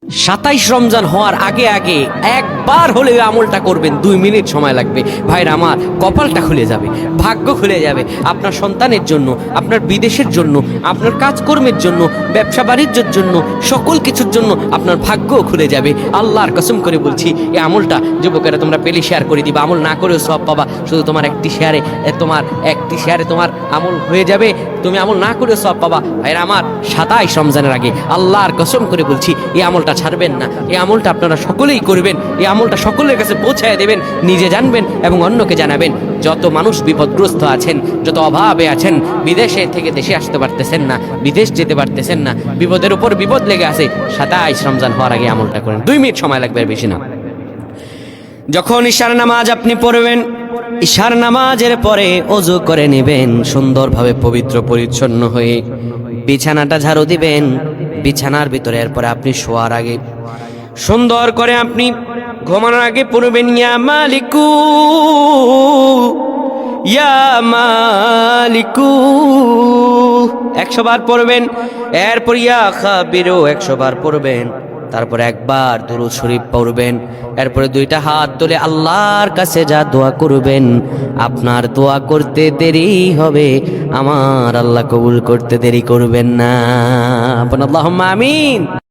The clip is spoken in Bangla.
27 রমজান হওয়ার আগে আগে একবার হলে আমলটা করবেন, 2 মিনিট সময় লাগবে। ভাইরা আমার, কপালটা খুলে যাবে, ভাগ্য খুলে যাবে। আপনার সন্তানের জন্য, আপনার বিদেশের জন্য, আপনার কাজকর্মের জন্য, ব্যবসা বাণিজ্যের জন্য, সকল কিছুর জন্য আপনার ভাগ্যও খুলে যাবে। আল্লাহর কসম করে বলছি, এই আমলটা যুবকেরা তোমরা পেলে শেয়ার করে দিবা। আমল না করেও সব পাবা, শুধু তোমার একটি শেয়ারে তোমার আমল হয়ে যাবে। তুমি আমল না করেও সব পাবা। ভাইরা আমার, 27 রমজানের আগে আল্লাহর কসম করে বলছি, এই আমলটা ছাড়বেন না। এই আমলটা আপনারা সকলেই করবেন, এই আমলটা সকলের কাছে পৌঁছায় দেবেন, নিজে জানবেন এবং অন্যকে জানাবেন। যত মানুষ বিপদগ্রস্ত আছেন, যত অভাবে আছেন, বিদেশে থেকে দেশে আসতে পারতেছেন না, বিদেশ যেতে পারতেছেন না, বিপদের উপর বিপদ লেগে আছে, 27 রমজান হওয়ার আগে আমলটা করেন। 2 মিনিট সময় লাগবে, আর বেশি না। যখন ঈশার নামাজ আপনি পড়বেন, ঈশার নামাজের পরে ওযু করে নেবেন, সুন্দরভাবে পবিত্র পরিচ্ছন্ন হয়ে বিছানাটা ঝাড়ু দিবেন। বিছানার ভিতরে এরপরে আপনি শোয়ার আগে সুন্দর করে আপনি ঘুমানোর আগে পড়বেন, ইয়া মালিকু ইয়া মালিকু 100 বার পড়বেন। এরপর ইয়া খাবিরু 100 বার পড়বেন। তারপর একবার দুরূদ শরীফ পড়বেন। এরপরে 2টা হাত তুলে আল্লাহর কাছে যা দোয়া করবেন, আপনার দোয়া করতে দেরি হবে, আমার আল্লাহ কবুল করতে দেরি করবেন না। আল্লাহুম্মা আমিন।